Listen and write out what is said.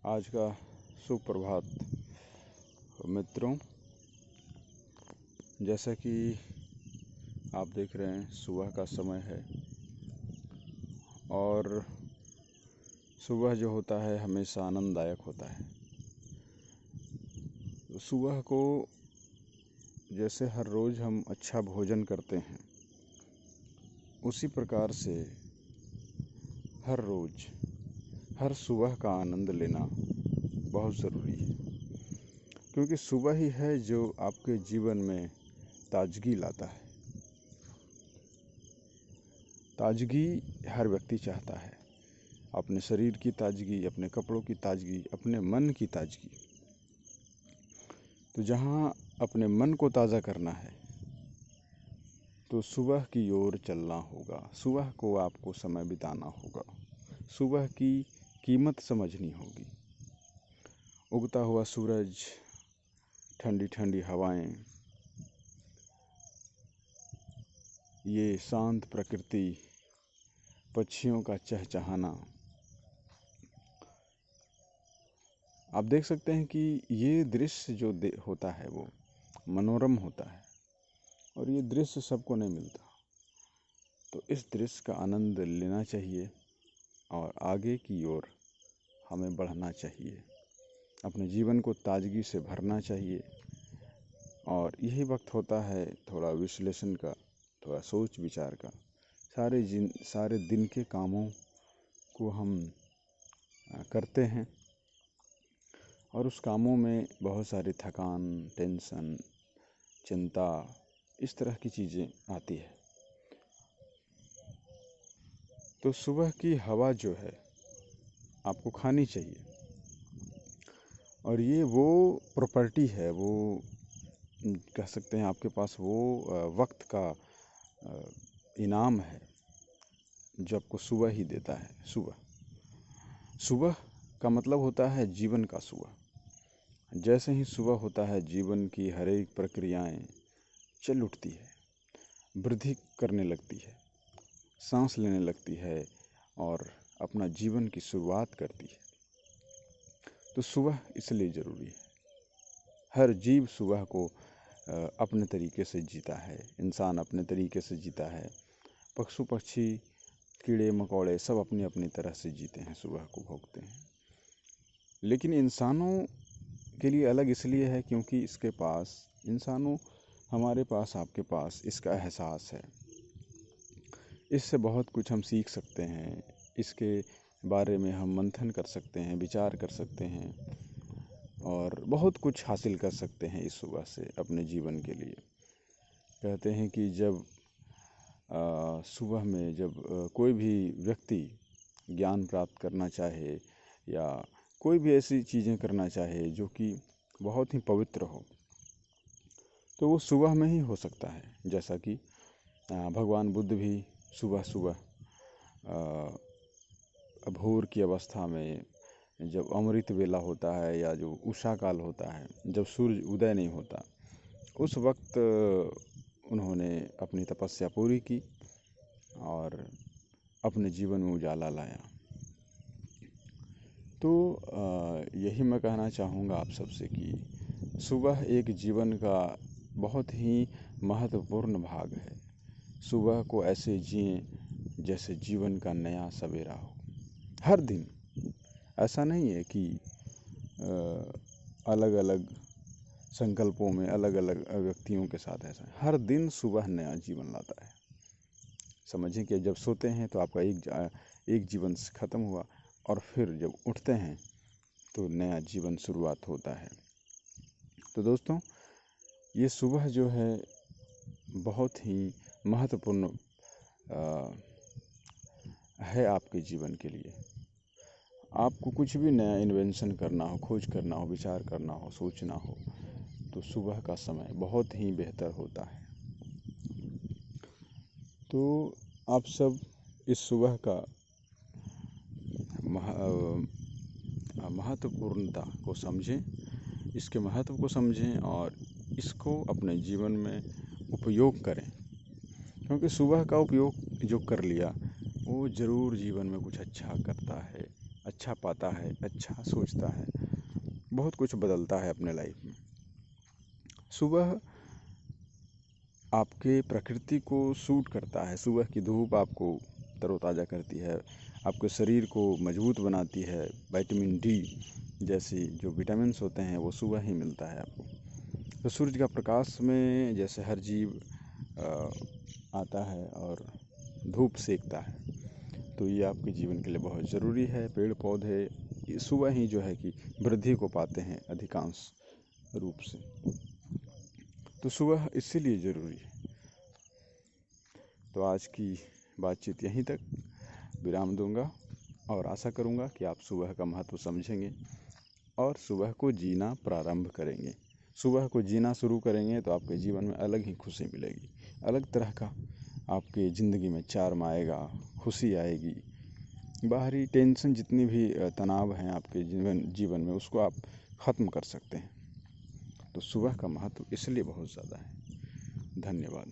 आज का सुप्रभात मित्रों। जैसा कि आप देख रहे हैं सुबह का समय है और सुबह जो होता है हमेशा आनंददायक होता है। सुबह को जैसे हर रोज़ हम अच्छा भोजन करते हैं उसी प्रकार से हर रोज़ हर सुबह का आनंद लेना बहुत ज़रूरी है, क्योंकि सुबह ही है जो आपके जीवन में ताजगी लाता है। ताजगी हर व्यक्ति चाहता है, अपने शरीर की ताजगी, अपने कपड़ों की ताजगी, अपने मन की ताजगी। तो जहाँ अपने मन को ताज़ा करना है तो सुबह की ओर चलना होगा। सुबह को आपको समय बिताना होगा, सुबह की कीमत समझनी होगी। उगता हुआ सूरज, ठंडी ठंडी हवाएं, ये शांत प्रकृति, पक्षियों का चहचहाना, आप देख सकते हैं कि ये दृश्य जो होता है वो मनोरम होता है और ये दृश्य सबको नहीं मिलता। तो इस दृश्य का आनंद लेना चाहिए और आगे की ओर हमें बढ़ना चाहिए, अपने जीवन को ताजगी से भरना चाहिए। और यही वक्त होता है थोड़ा विश्लेषण का, थोड़ा सोच विचार का। सारे दिन के कामों को हम करते हैं और उस कामों में बहुत सारी थकान, टेंशन, चिंता, इस तरह की चीज़ें आती है। तो सुबह की हवा जो है आपको खानी चाहिए और ये वो प्रॉपर्टी है, वो कह सकते हैं आपके पास वो वक्त का इनाम है जो आपको सुबह ही देता है। सुबह का मतलब होता है जीवन का सुबह। जैसे ही सुबह होता है जीवन की हर एक प्रक्रियाएं चल उठती है, वृद्धि करने लगती है, सांस लेने लगती है और अपना जीवन की शुरुआत करती है। तो सुबह इसलिए ज़रूरी है। हर जीव सुबह को अपने तरीके से जीता है, इंसान अपने तरीके से जीता है, पशु पक्षी, कीड़े मकोड़े सब अपनी अपनी तरह से जीते हैं, सुबह को भोगते हैं। लेकिन इंसानों के लिए अलग इसलिए है क्योंकि इसके पास, हमारे पास, आपके पास इसका एहसास है। इससे बहुत कुछ हम सीख सकते हैं, इसके बारे में हम मंथन कर सकते हैं, विचार कर सकते हैं और बहुत कुछ हासिल कर सकते हैं इस सुबह से अपने जीवन के लिए। कहते हैं कि जब सुबह में जब कोई भी व्यक्ति ज्ञान प्राप्त करना चाहे या कोई भी ऐसी चीज़ें करना चाहे जो कि बहुत ही पवित्र हो, तो वो सुबह में ही हो सकता है। जैसा कि भगवान बुद्ध भी सुबह सुबह भोर की अवस्था में, जब अमृत वेला होता है या जो उषा काल होता है, जब सूर्य उदय नहीं होता, उस वक्त उन्होंने अपनी तपस्या पूरी की और अपने जीवन में उजाला लाया। तो यही मैं कहना चाहूँगा आप सबसे कि सुबह एक जीवन का बहुत ही महत्वपूर्ण भाग है। सुबह को ऐसे जिएं जैसे जीवन का नया सवेरा हो। हर दिन, ऐसा नहीं है कि अलग अलग संकल्पों में अलग अलग व्यक्तियों के साथ ऐसा है। हर दिन सुबह नया जीवन लाता है। समझें कि जब सोते हैं तो आपका एक जीवन ख़त्म हुआ और फिर जब उठते हैं तो नया जीवन शुरुआत होता है। तो दोस्तों, ये सुबह जो है बहुत ही महत्वपूर्ण है आपके जीवन के लिए। आपको कुछ भी नया इन्वेंशन करना हो, खोज करना हो, विचार करना हो, सोचना हो, तो सुबह का समय बहुत ही बेहतर होता है। तो आप सब इस सुबह का महत्वपूर्णता को समझें, इसके महत्व को समझें और इसको अपने जीवन में उपयोग करें, क्योंकि सुबह का उपयोग जो कर लिया वो ज़रूर जीवन में कुछ अच्छा करता है, अच्छा पाता है, अच्छा सोचता है, बहुत कुछ बदलता है अपने लाइफ में। सुबह आपके प्रकृति को सूट करता है। सुबह की धूप आपको तरोताज़ा करती है, आपके शरीर को मजबूत बनाती है। विटामिन डी जैसी जो विटामिन्स होते हैं वो सुबह ही मिलता है आपको। तो सूरज का प्रकाश में जैसे हर जीव आता है और धूप सेकता है, तो ये आपके जीवन के लिए बहुत ज़रूरी है। पेड़ पौधे ये सुबह ही जो है कि वृद्धि को पाते हैं अधिकांश रूप से, तो सुबह इसीलिए ज़रूरी है। तो आज की बातचीत यहीं तक विराम दूंगा और आशा करूंगा कि आप सुबह का महत्व समझेंगे और सुबह को जीना प्रारंभ करेंगे। सुबह को जीना शुरू करेंगे तो आपके जीवन में अलग ही खुशी मिलेगी, अलग तरह का आपकी ज़िंदगी में चार्म आएगा, खुशी आएगी। बाहरी टेंशन जितनी भी तनाव हैं आपके जीवन में, उसको आप ख़त्म कर सकते हैं। तो सुबह का महत्व इसलिए बहुत ज़्यादा है। धन्यवाद।